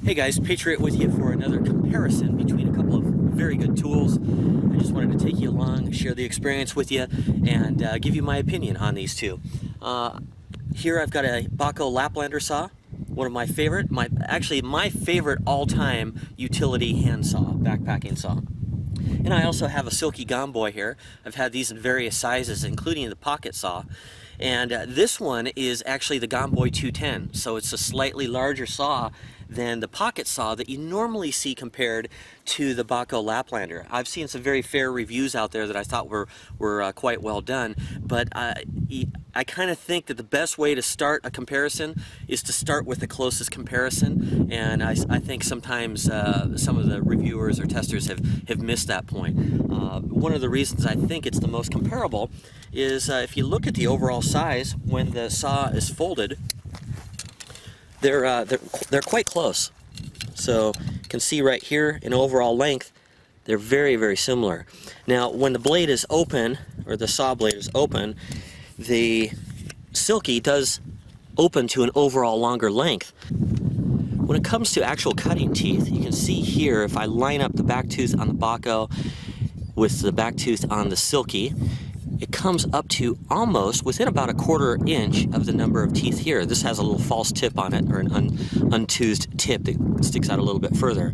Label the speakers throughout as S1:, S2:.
S1: Hey guys, Patriot with you for another comparison between a couple of very good tools. I just wanted to take you along, share the experience with you, and give you my opinion on these two. Here I've got a Bahco Laplander saw, one of my favorite, actually my favorite all-time utility hand saw, backpacking saw. And I also have a Silky Gomboy here. I've had these in various sizes, including the pocket saw. And this one is actually the Gomboy 210, so it's a slightly larger saw than the pocket saw that you normally see compared to the Bahco Laplander. I've seen some very fair reviews out there that I thought were quite well done, but I kind of think that the best way to start a comparison is to start with the closest comparison, and I think sometimes some of the reviewers or testers have missed that point. One of the reasons I think it's the most comparable is if you look at the overall size when the saw is folded, they're quite close. So you can see right here in overall length, they're very, very similar. Now when the blade is open, or the saw blade is open, the Silky does open to an overall longer length. When it comes to actual cutting teeth, you can see here, if I line up the back tooth on the Bahco with the back tooth on the Silky, it comes up to almost within about a ½ inch of the number of teeth here. This has a little false tip on it, or an untoothed tip that sticks out a little bit further.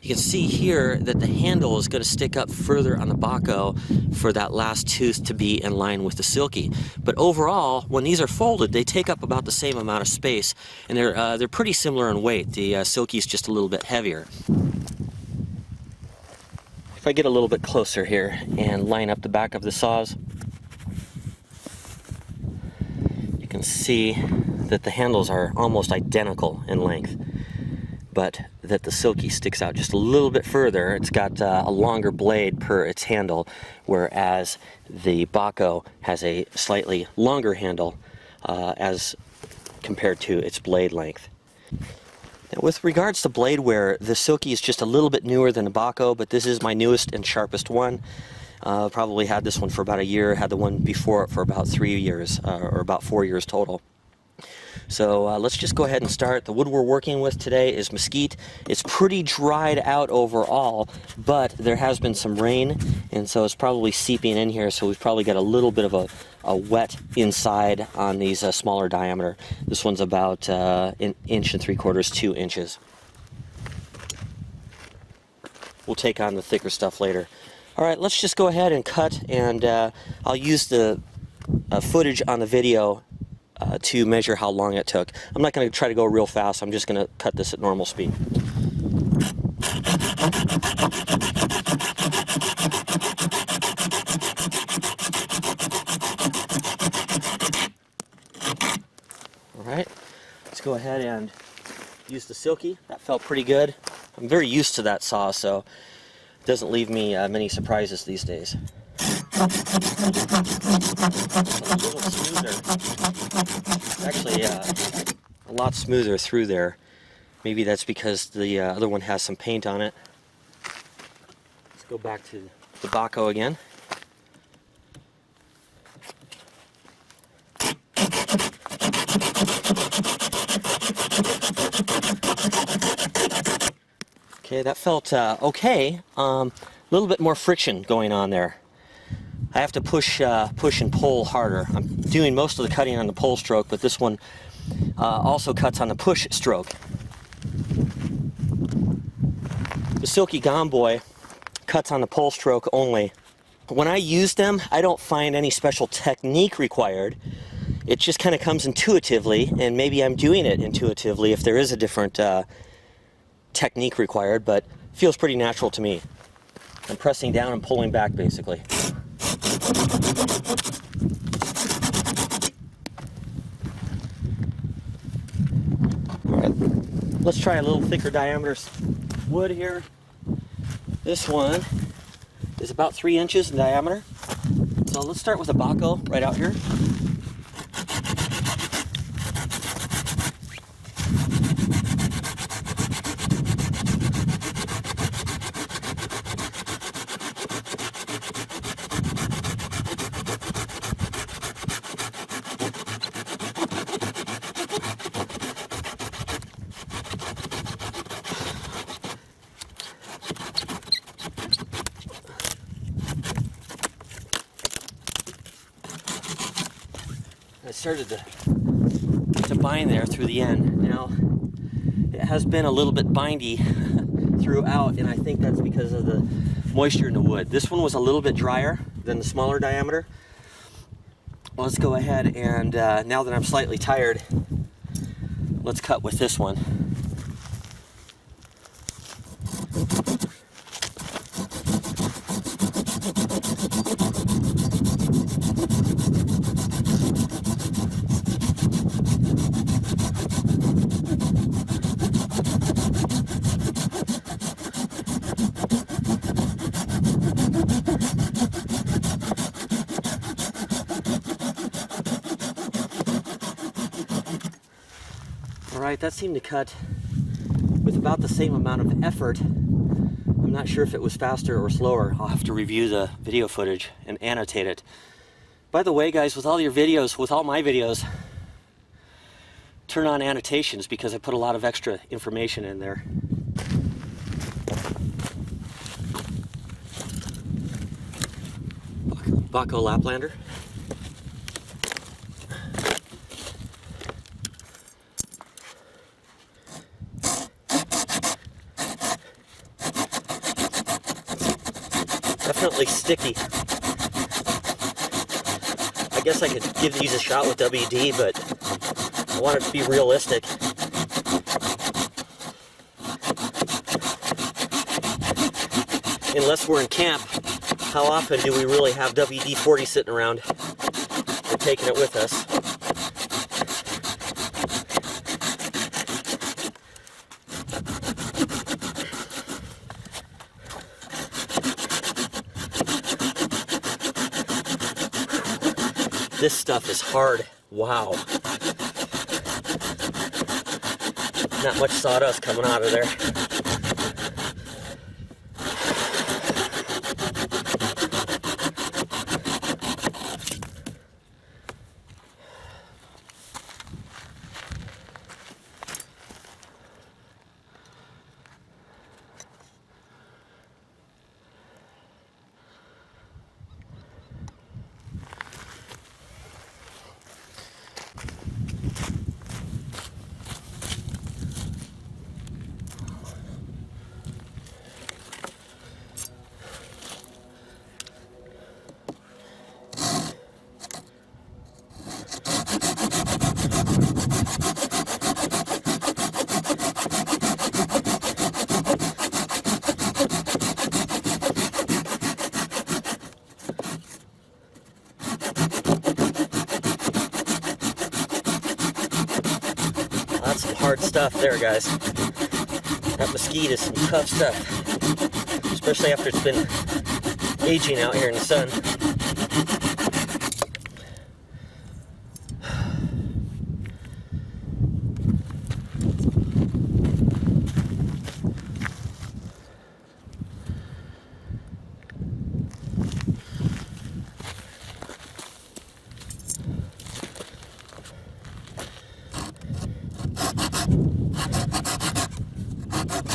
S1: You can see here that the handle is going to stick up further on the Bahco for that last tooth to be in line with the Silky. But overall, when these are folded, they take up about the same amount of space, and they're pretty similar in weight. The Silky is just a little bit heavier. If I get a little bit closer here and line up the back of the saws, you can see that the handles are almost identical in length, but that the Silky sticks out just a little bit further. It's got a longer blade per its handle, whereas the Bahco has a slightly longer handle as compared to its blade length. Now, with regards to blade wear, the Silky is just a little bit newer than the Bahco, but this is my newest and sharpest one. Probably had this one for about a year, had the one before it for about 3 years, or about 4 years total. So let's just go ahead and start. The wood we're working with today is mesquite. It's pretty dried out overall, but there has been some rain, and so it's probably seeping in here, so we've probably got a little bit of a wet inside on these smaller diameter. This one's about an 1 3/4, 2 inches. We'll take on the thicker stuff later. All right, let's just go ahead and cut, and I'll use the footage on the video to measure how long it took. I'm not going to try to go real fast. I'm just going to cut this at normal speed. All right, let's go ahead and use the Silky. That felt pretty good. I'm very used to that saw, so it doesn't leave me many surprises these days. A little smoother. It's actually a lot smoother through there. Maybe that's because the other one has some paint on it. Let's go back to the Bahco again. Okay, that felt okay. A little bit more friction going on there. I have to push and pull harder. I'm doing most of the cutting on the pull stroke, but this one also cuts on the push stroke. The Silky Gomboy cuts on the pull stroke only. When I use them, I don't find any special technique required. It just kind of comes intuitively, and maybe I'm doing it intuitively if there is a different technique required, but it feels pretty natural to me. I'm pressing down and pulling back, basically. Alright, let's try a little thicker diameter wood here. This one is about 3 inches in diameter. So let's start with a Bahco right out here. started to bind there through the end. Now, it has been a little bit bindy throughout, and I think that's because of the moisture in the wood. This one was a little bit drier than the smaller diameter. Let's go ahead and, now that I'm slightly tired, let's cut with this one. Alright, that seemed to cut with about the same amount of effort. I'm not sure if it was faster or slower. I'll have to review the video footage and annotate it. By the way, guys, with all your videos, with all my videos, turn on annotations because I put a lot of extra information in there. Bahco Laplander. Definitely sticky. I guess I could give these a shot with WD, but I want it to be realistic. Unless we're in camp, how often do we really have WD-40 sitting around and taking it with us? This stuff is hard. Wow. Not much sawdust coming out of there. That's some hard stuff there, guys. That mesquite is some tough stuff, especially after it's been aging out here in the sun.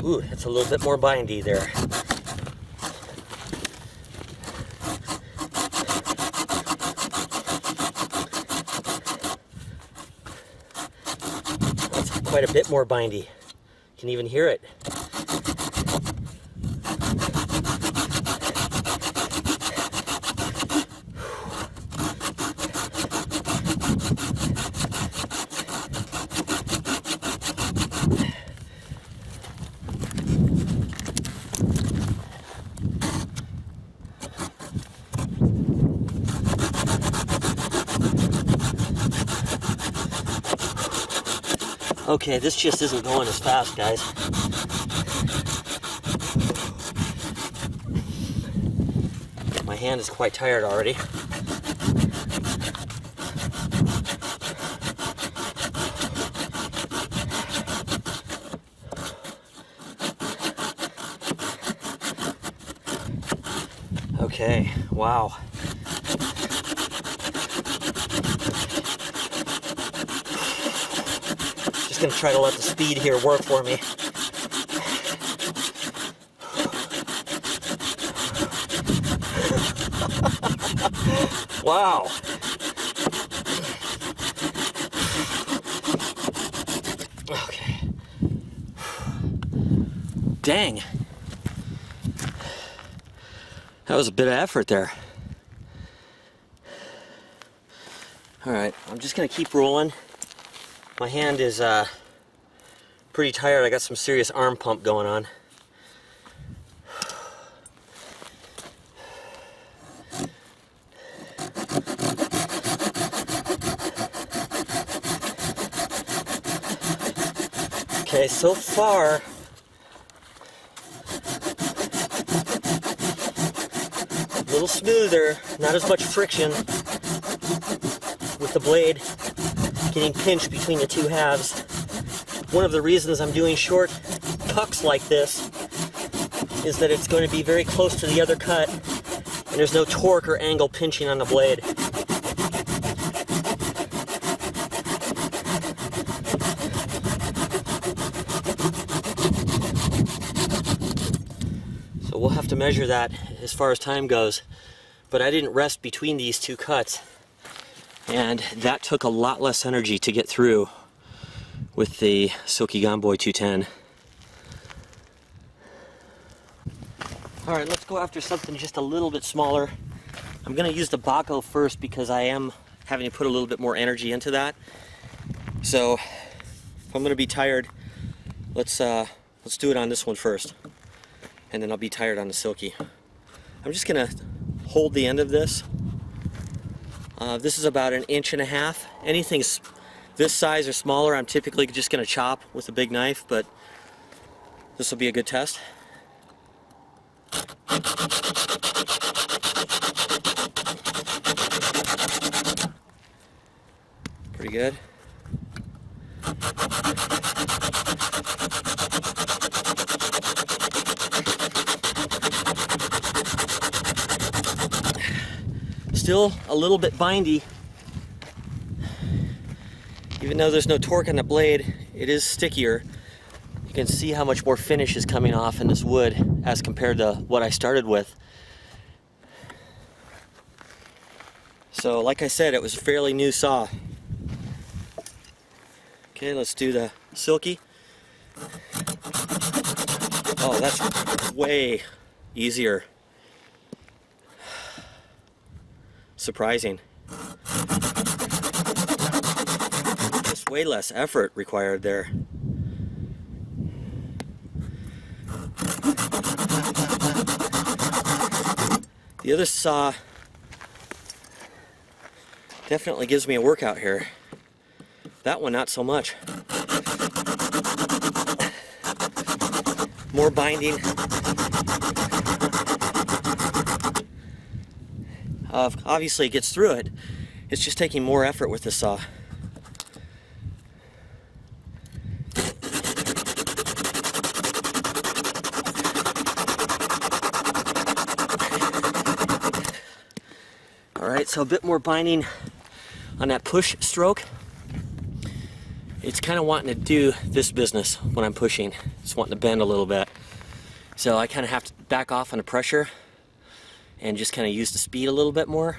S1: Ooh, it's a little bit more bindy there. That's quite a bit more bindy. You can even hear it. Okay, this just isn't going as fast, guys. My hand is quite tired already. Okay, wow. Gonna try to let the speed here work for me. Wow. Okay. Dang. That was a bit of effort there. All right, I'm just gonna keep rolling. My hand is pretty tired. I got some serious arm pump going on. Okay, so far, a little smoother, not as much friction with the blade getting pinched between the two halves. One of the reasons I'm doing short pucks like this is that it's going to be very close to the other cut, and there's no torque or angle pinching on the blade. So we'll have to measure that as far as time goes. But I didn't rest between these two cuts, and that took a lot less energy to get through with the Silky Gomboy 210. All right, let's go after something just a little bit smaller. I'm gonna use the Bahco first because I am having to put a little bit more energy into that. So if I'm gonna be tired, let's do it on this one first, and then I'll be tired on the Silky. I'm just gonna hold the end of this. This is about 1.5 inches. Anything this size or smaller, I'm typically just gonna chop with a big knife, but this will be a good test. Pretty good. Still a little bit bindy. Even though there's no torque on the blade, it is stickier. You can see how much more finish is coming off in this wood as compared to what I started with. So like I said, it was a fairly new saw. Okay, let's do the Silky. Oh, that's way easier. Surprising. Just way less effort required there. The other saw definitely gives me a workout here. That one, not so much. More binding. Obviously it gets through it. It's just taking more effort with this saw. Alright, so a bit more binding on that push stroke. It's kind of wanting to do this business when I'm pushing. It's wanting to bend a little bit. So I kind of have to back off on the pressure and just kind of use the speed a little bit more.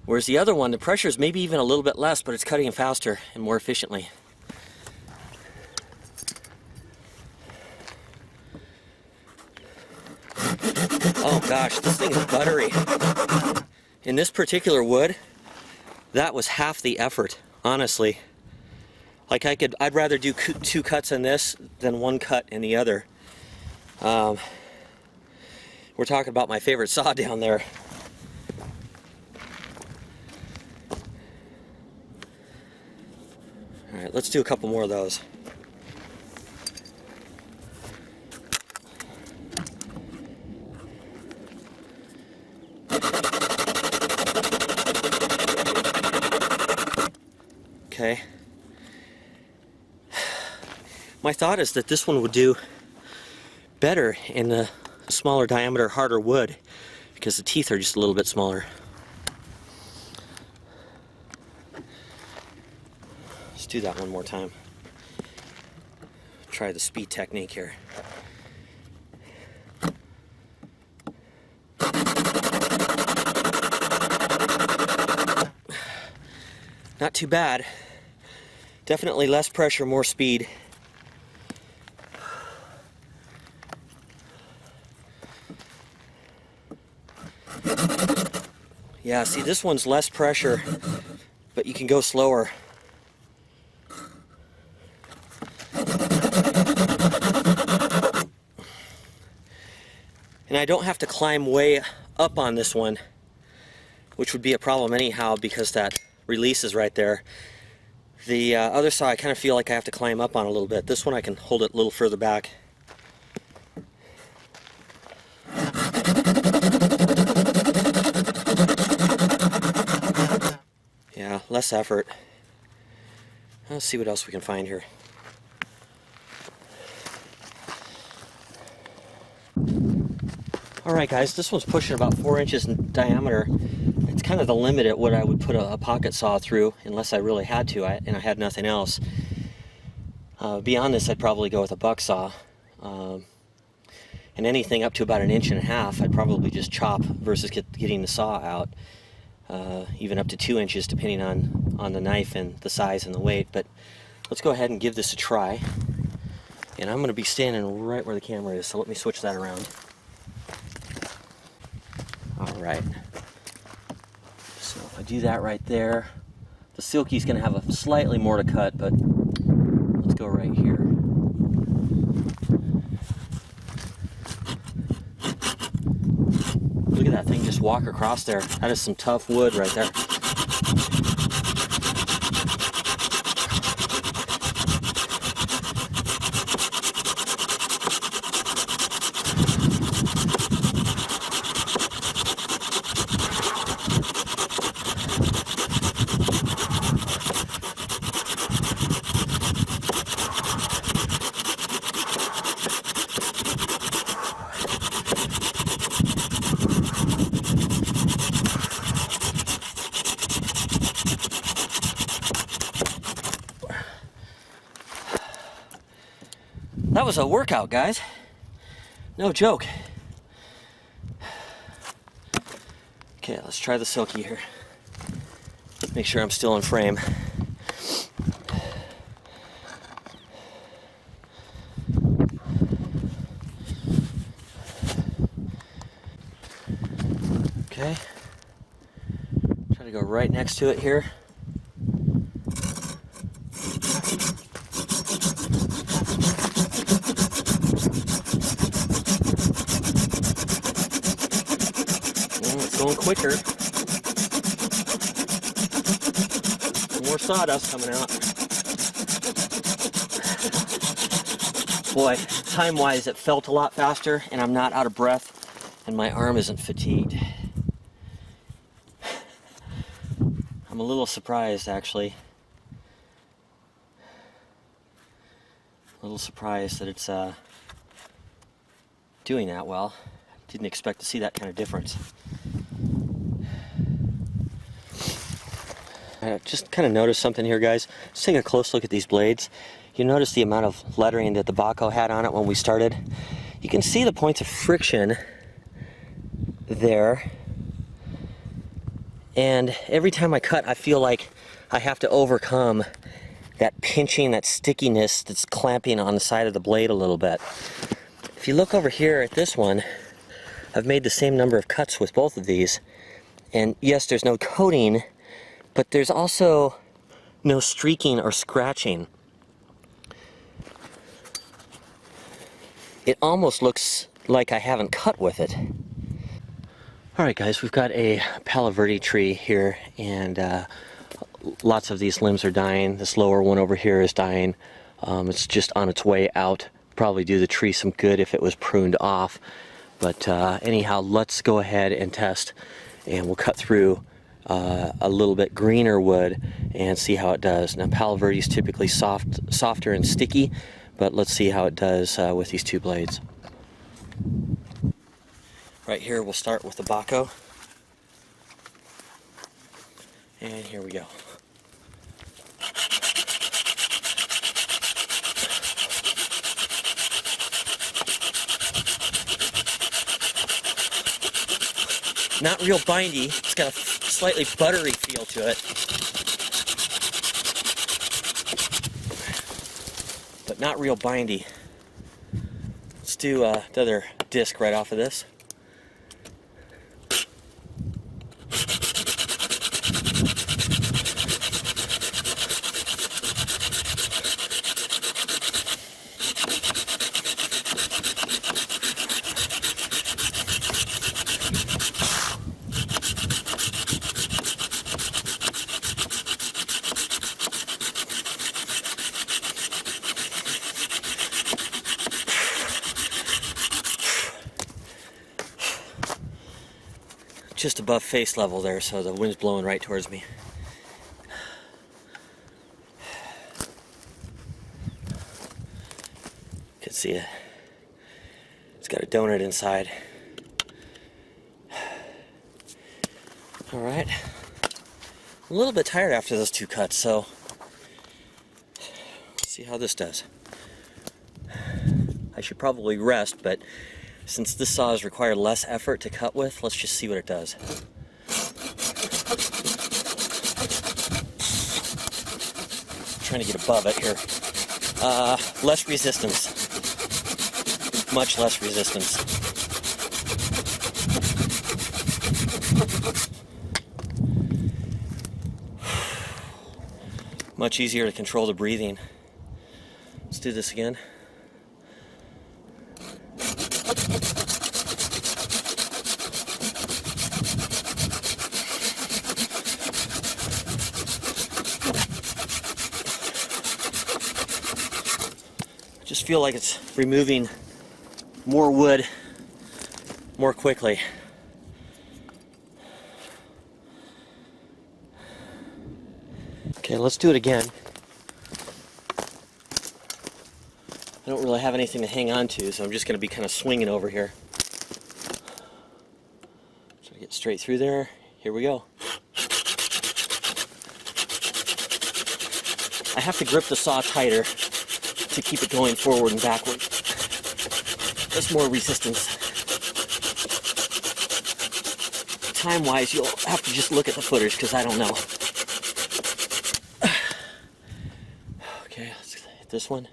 S1: Whereas the other one, the pressure is maybe even a little bit less, but it's cutting faster and more efficiently. Oh gosh, this thing is buttery. In this particular wood, that was half the effort, honestly. Like I'd rather do 2 cuts in this than 1 cut in the other. We're talking about my favorite saw down there. All right, let's do a couple more of those. Okay. My thought is that this one would do better in a smaller diameter, harder wood, because the teeth are just a little bit smaller. Let's do that one more time. Try the speed technique here. Not too bad. Definitely less pressure, more speed. Yeah, see, this one's less pressure, but you can go slower. And I don't have to climb way up on this one, which would be a problem anyhow because that release is right there. The other saw I kind of feel like I have to climb up on a little bit. This one I can hold it a little further back. Yeah, less effort. Let's see what else we can find here. Alright guys, this one's pushing about 4 inches in diameter. It's kind of the limit at what I would put a pocket saw through, unless I really had to, and I had nothing else. Beyond this, I'd probably go with a buck saw. And anything up to about 1.5 inches, I'd probably just chop versus getting the saw out. Even up to 2 inches, depending on the knife and the size and the weight. But let's go ahead and give this a try. And I'm going to be standing right where the camera is, so let me switch that around. Alright, so if I do that right there, the Silky's going to have a slightly more to cut, but let's go right here. Look at that thing just walk across there. That is some tough wood right there. That was a workout, guys. No joke. Okay, let's try the Silky here. Make sure I'm still in frame. Okay. Try to go right next to it here. Going quicker. More sawdust coming out. Boy, time-wise it felt a lot faster, and I'm not out of breath, and my arm isn't fatigued. I'm a little surprised, actually. A little surprised that it's doing that well. Didn't expect to see that kind of difference. I just kind of noticed something here, guys. Let's take a close look at these blades. You notice the amount of lettering that the Bahco had on it when we started. You can see the points of friction there. And every time I cut, I feel like I have to overcome that pinching, that stickiness that's clamping on the side of the blade a little bit. If you look over here at this one, I've made the same number of cuts with both of these. And yes, there's no coating, but there's also no streaking or scratching. It almost looks like I haven't cut with it. Alright guys, we've got a Palo Verde tree here, and lots of these limbs are dying. This lower one over here is dying. It's just on its way out. Probably do the tree some good if it was pruned off. But anyhow, let's go ahead and test, and we'll cut through a little bit greener wood and see how it does. Now, Palo Verde is typically softer and sticky, but let's see how it does with these two blades. Right here, we'll start with the Bahco. And here we go. Not real bindy. It's got a slightly buttery feel to it. but not real bindy. Let's do the other disc right off of this. Just above face level there, so the wind's blowing right towards me. You can see it. It's got a donut inside. All right. I'm a little bit tired after those two cuts, so let's see how this does. I should probably rest, but since this saw has required less effort to cut with, let's just see what it does. Trying to get above it here. Less resistance. Much less resistance. Much easier to control the breathing. Let's do this again. Just feel like it's removing more wood more quickly. Okay, let's do it again. I don't really have anything to hang on to, so I'm just going to be kind of swinging over here. Try to get straight through there. Here we go. I have to grip the saw tighter to keep it going forward and backward. There's more resistance. Time-wise, you'll have to just look at the footage because I don't know. Okay, let's hit this one.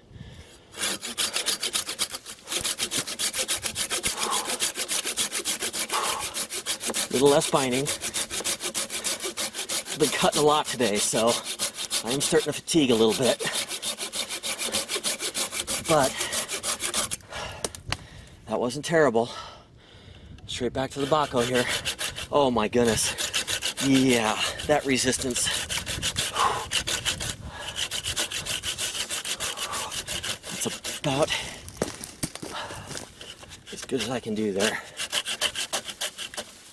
S1: A little less binding. I've been cutting a lot today, so I am starting to fatigue a little bit. But that wasn't terrible. Straight back to the Bahco here. Oh my goodness. Yeah, that resistance. That's about as good as I can do there.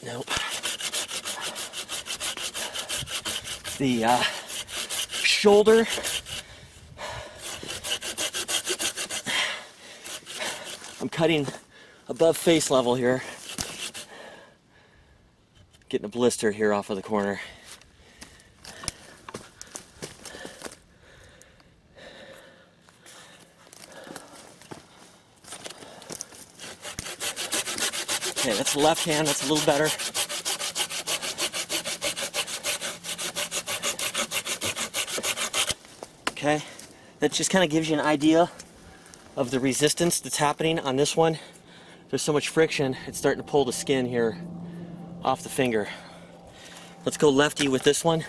S1: Nope. The shoulder. I'm cutting above face level here. Getting a blister here off of the corner. Okay, that's the left hand, that's a little better. Okay, that just kind of gives you an idea of the resistance that's happening on this one. There's so much friction, it's starting to pull the skin here off the finger. Let's go lefty with this one.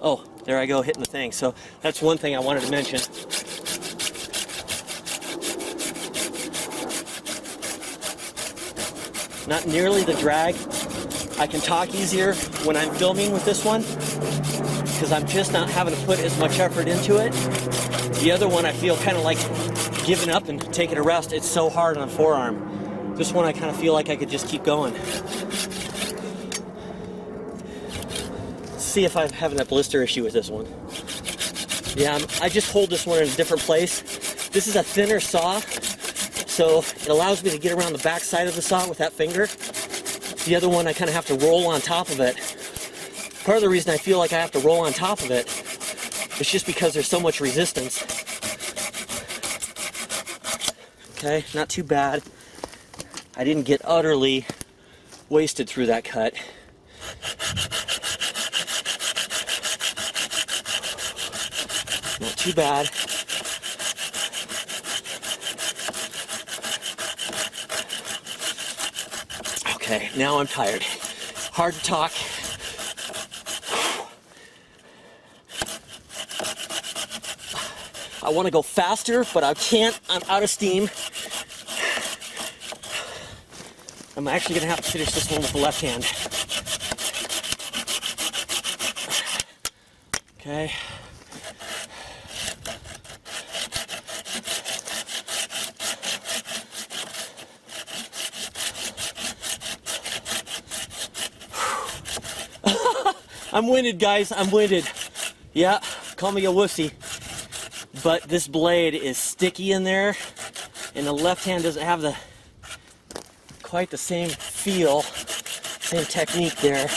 S1: Oh, there I go hitting the thing. So that's one thing I wanted to mention. Not nearly the drag. I can talk easier when I'm filming with this one because I'm just not having to put as much effort into it. The other one I feel kind of like giving up and taking a rest. It's so hard on the forearm. This one I kind of feel like I could just keep going. Let's see if I'm having that blister issue with this one. Yeah, I just hold this one in a different place. This is a thinner saw, so it allows me to get around the back side of the saw with that finger. The other one I kind of have to roll on top of it. Part of the reason I feel like I have to roll on top of it is just because there's so much resistance. Okay, not too bad. I didn't get utterly wasted through that cut. too bad. Okay, now I'm tired. Hard to talk. I want to go faster, but I can't. I'm out of steam. I'm actually going to have to finish this one with the left hand. Okay. I'm winded, guys. I'm winded. Yeah, call me a wussy. But this blade is sticky in there, and the left hand doesn't have quite the same feel, same technique there.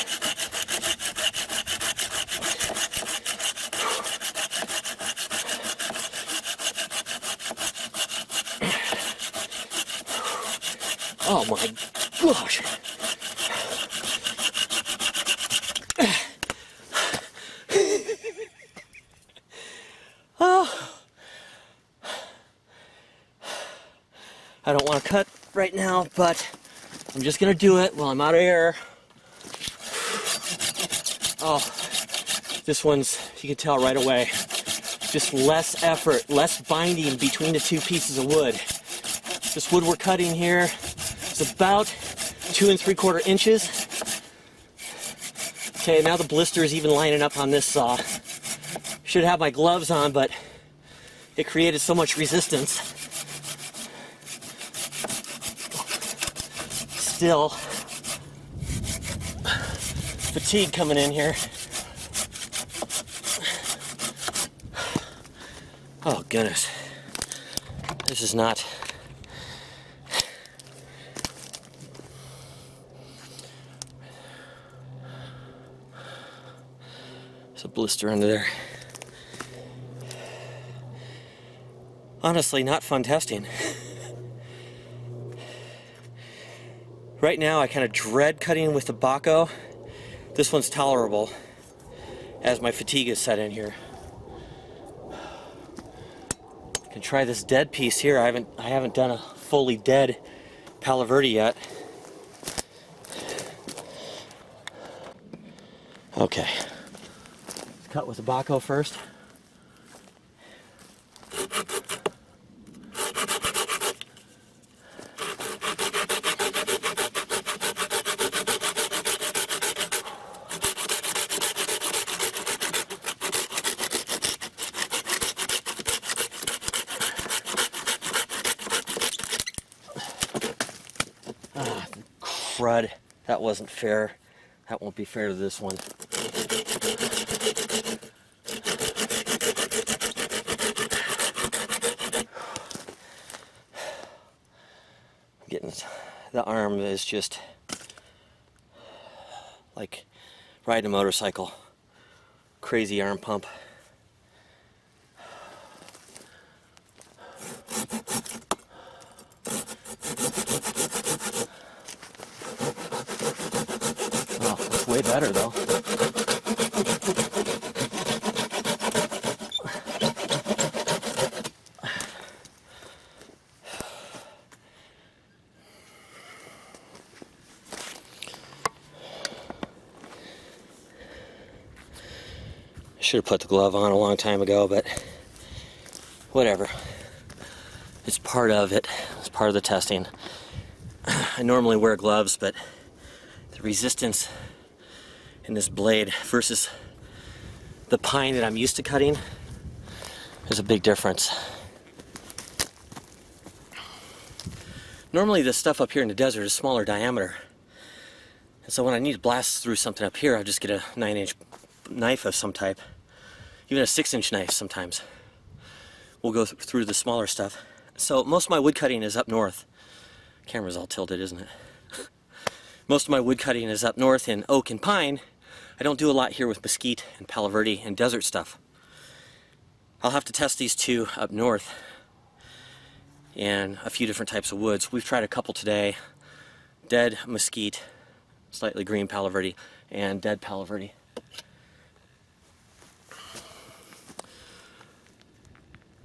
S1: Oh my gosh. I don't want to cut right now, but I'm just going to do it while I'm out of air. Oh, this one's, you can tell right away, just less effort, less binding between the two pieces of wood. This wood we're cutting here is about 2 3/4 inches. Okay, now the blister is even lining up on this saw. Should have my gloves on, but it created so much resistance. Still, fatigue coming in here. Oh goodness, this is not. There's a blister under there. Honestly, not fun testing. Right now, I kind of dread cutting with the Bahco. This one's tolerable as my fatigue is set in here. I can try this dead piece here. I haven't done a fully dead Palo Verde yet. Okay, let's cut with the Bahco first. Crud, that wasn't fair. That won't be fair to this one. Getting the arm is just like riding a motorcycle. Crazy arm pump. Way better though. I should have put the glove on a long time ago, but whatever. It's part of it. It's part of the testing. I normally wear gloves, but the resistance in this blade versus the pine that I'm used to cutting, there's a big difference. Normally this stuff up here in the desert is smaller diameter, and so when I need to blast through something up here, I'll just get a 9-inch knife of some type, even a 6-inch knife sometimes. We'll go through the smaller stuff. So most of my wood cutting is up north. Camera's all tilted, isn't it? Most of my wood cutting is up north in oak and pine. I don't do a lot here with mesquite and Palo Verde and desert stuff. I'll have to test these two up north in a few different types of woods. We've tried a couple today. Dead mesquite, slightly green Palo Verde, and dead Palo Verde.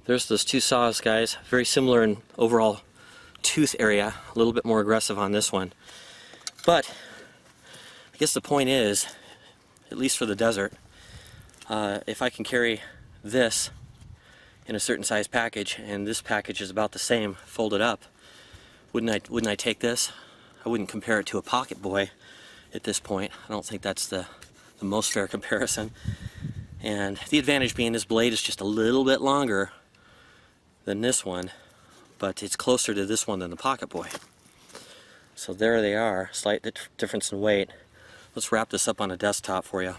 S1: there's those two saws, guys. Very similar in overall tooth area, a little bit more aggressive on this one. But I guess the point is, at least for the desert, if I can carry this in a certain size package, and this package is about the same folded up, wouldn't I take this? I wouldn't compare it to a Pocket Boy at this point. I don't think that's the most fair comparison. And the advantage being this blade is just a little bit longer than this one, but it's closer to this one than the Pocket Boy. So there they are, slight difference in weight. Let's wrap this up on a desktop for you.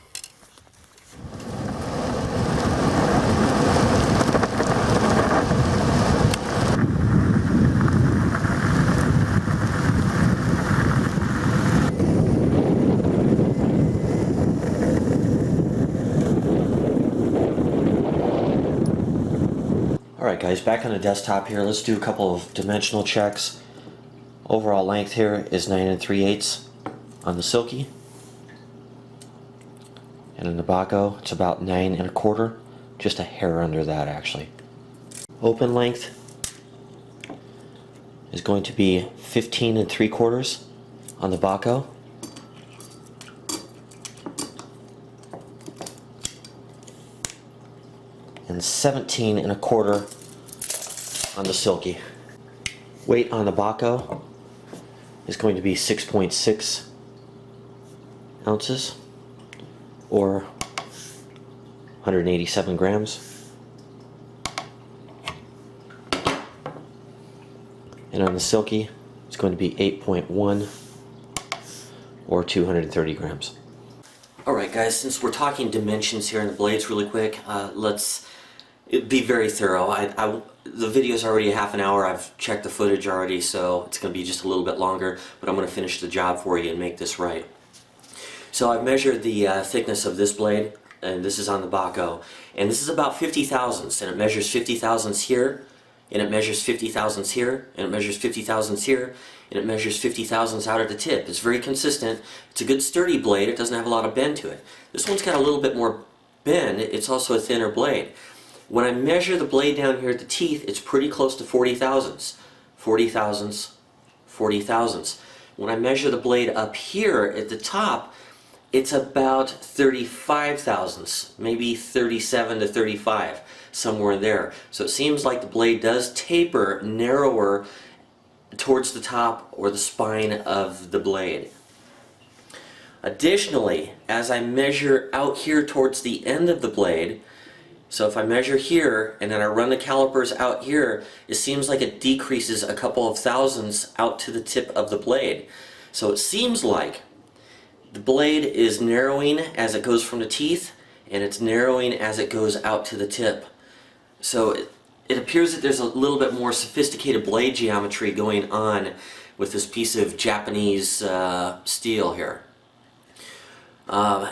S1: Alright guys, back on the desktop here, let's do a couple of dimensional checks. Overall length here is 9 3/8 on the Silky. And in the Bahco, it's about 9 1/4, just a hair under that actually. Open length is going to be 15 3/4 on the Bahco. And 17 1/4 on the Silky. Weight on the Bahco is going to be 6.6 ounces or 187 grams. And on the Silky, it's going to be 8.1 or 230 grams. Alright guys, since we're talking dimensions here in the blades really quick, let's be very thorough. The video's already a half an hour. I've checked the footage already, so it's going to be just a little bit longer, but I'm going to finish the job for you and make this right. So I've measured the thickness of this blade, and this is on the Bahco, and this is about 50 thousandths, and it measures 50 thousandths here, and it measures 50 thousandths here, and it measures 50 thousandths here, and it measures 50 thousandths out at the tip. It's very consistent. It's a good sturdy blade. It doesn't have a lot of bend to it. This one's got a little bit more bend. It's also a thinner blade. When I measure the blade down here at the teeth, it's pretty close to 40 thousandths. 40 thousandths, 40 thousandths. When I measure the blade up here at the top, it's about 35 thousandths, maybe 37 to 35, somewhere in there. So it seems like the blade does taper narrower towards the top or the spine of the blade. Additionally, as I measure out here towards the end of the blade, so if I measure here and then I run the calipers out here, it seems like it decreases a couple of thousandths out to the tip of the blade. So it seems like the blade is narrowing as it goes from the teeth, and it's narrowing as it goes out to the tip. So it appears that there's a little bit more sophisticated blade geometry going on with this piece of Japanese steel here.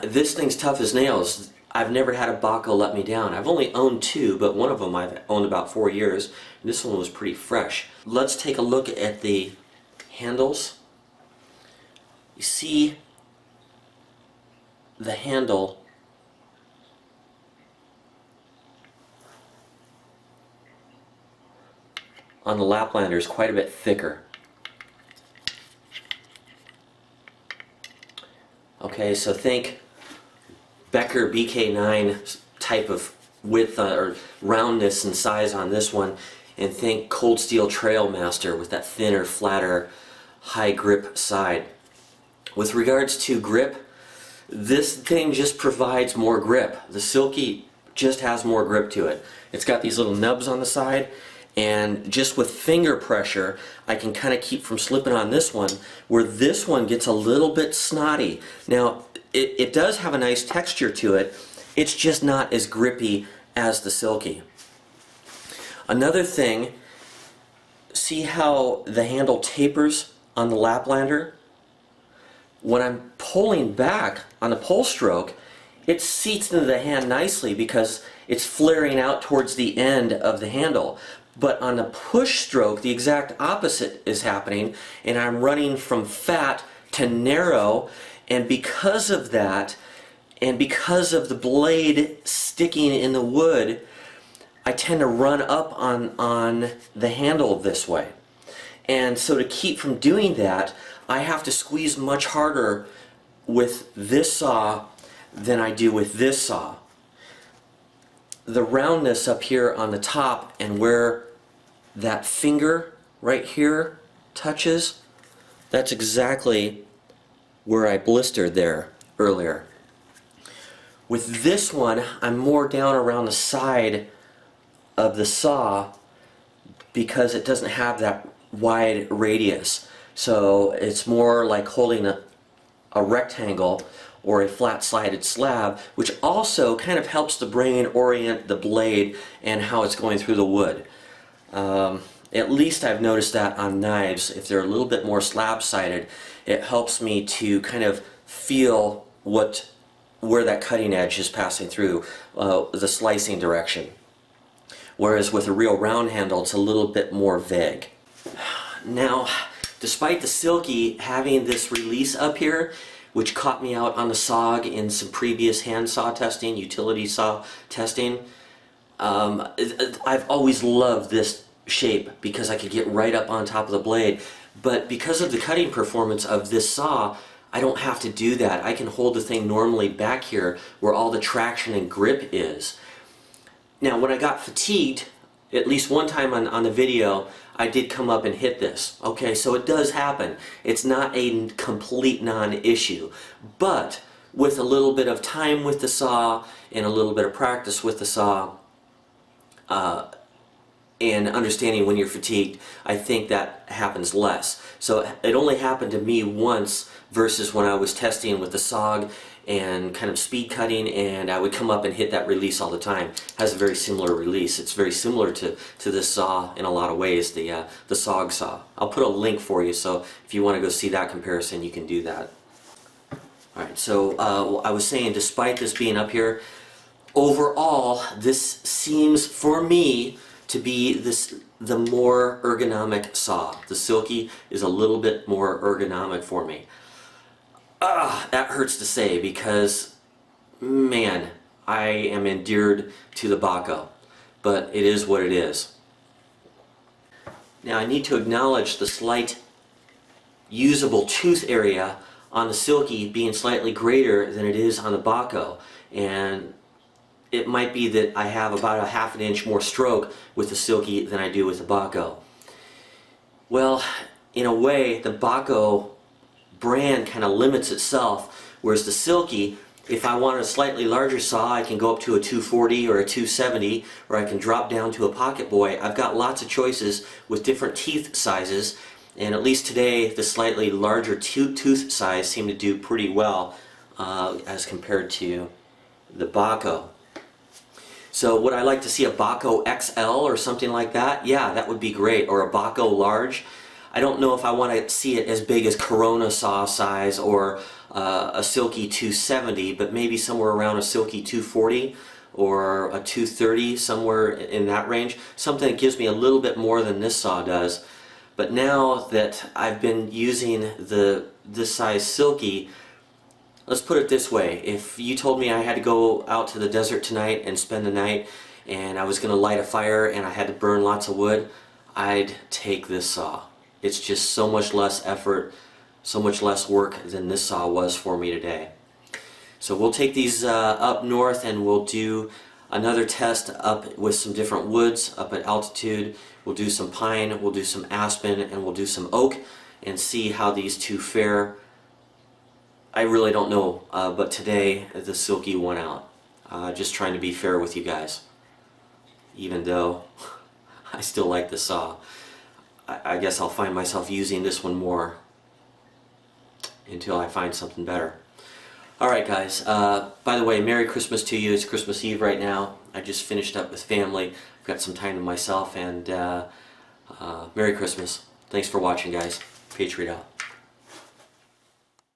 S1: This thing's tough as nails. I've never had a Bahco let me down. I've only owned two, but one of them I've owned about 4 years. And this one was pretty fresh. Let's take a look at the handles. You see the handle on the Laplander is quite a bit thicker. Okay, so think Becker BK9 type of width or roundness and size on this one, and think Cold Steel Trailmaster with that thinner, flatter, high grip side. With regards to grip, this thing just provides more grip. The Silky just has more grip to it. It's got these little nubs on the side, and just with finger pressure I can kind of keep from slipping on this one, where this one gets a little bit snotty. Now it does have a nice texture to it, it's just not as grippy as the Silky. Another thing, see how the handle tapers on the Laplander? When I'm pulling back on the pull stroke, it seats into the hand nicely because it's flaring out towards the end of the handle. But on the push stroke, the exact opposite is happening, and I'm running from fat to narrow, and because of that, and because of the blade sticking in the wood, I tend to run up on the handle this way. And so to keep from doing that, I have to squeeze much harder with this saw than I do with this saw. The roundness up here on the top and where that finger right here touches, that's exactly where I blistered there earlier. With this one, I'm more down around the side of the saw because it doesn't have that wide radius. So it's more like holding a rectangle or a flat-sided slab, which also kind of helps the brain orient the blade and how it's going through the wood. At least I've noticed that on knives, if they're a little bit more slab-sided, it helps me to kind of feel where that cutting edge is passing through, the slicing direction. Whereas with a real round handle, it's a little bit more vague. Now, despite the Silky having this release up here, which caught me out on the SOG in some previous hand saw testing, utility saw testing, I've always loved this shape because I could get right up on top of the blade. But because of the cutting performance of this saw, I don't have to do that. I can hold the thing normally back here where all the traction and grip is. Now, when I got fatigued, at least one time on the video, I did come up and hit this. Okay, so it does happen. It's not a complete non-issue. But with a little bit of time with the saw and a little bit of practice with the saw, and understanding when you're fatigued, I think that happens less. So it only happened to me once versus when I was testing with the SOG and kind of speed cutting, and I would come up and hit that release all the time. It has a very similar release. It's very similar to this saw in a lot of ways, the SOG saw. I'll put a link for you, so if you want to go see that comparison, you can do that. Alright, so I was saying, despite this being up here, overall, this seems, for me, to be the more ergonomic saw. The Silky is a little bit more ergonomic for me. That hurts to say because, man, I am endeared to the Bahco, but it is what it is. Now I need to acknowledge the slight usable tooth area on the Silky being slightly greater than it is on the Bahco, and it might be that I have about a ½ inch more stroke with the Silky than I do with the Bahco. Well, in a way, the Bahco brand kind of limits itself, whereas the Silky, if I want a slightly larger saw, I can go up to a 240 or a 270, or I can drop down to a Pocket Boy. I've got lots of choices with different teeth sizes, and at least today the slightly larger tooth size seem to do pretty well as compared to the Bahco. So would I like to see a Bahco XL or something like that? Yeah, that would be great. Or a Bahco large. I don't know if I want to see it as big as Corona saw size or a Silky 270, but maybe somewhere around a Silky 240 or a 230, somewhere in that range. Something that gives me a little bit more than this saw does. But now that I've been using this size Silky, let's put it this way. If you told me I had to go out to the desert tonight and spend the night and I was going to light a fire and I had to burn lots of wood, I'd take this saw. It's just so much less effort, so much less work than this saw was for me today. So we'll take these up north and we'll do another test up with some different woods up at altitude. We'll do some pine, we'll do some aspen, and we'll do some oak and see how these two fare. I really don't know, but today the Silky won out. Just trying to be fair with you guys. Even though I still like the saw. I guess I'll find myself using this one more until I find something better. Alright guys, by the way, Merry Christmas to you. It's Christmas Eve right now. I just finished up with family. I've got some time to myself, and Merry Christmas. Thanks for watching, guys. Patriot out.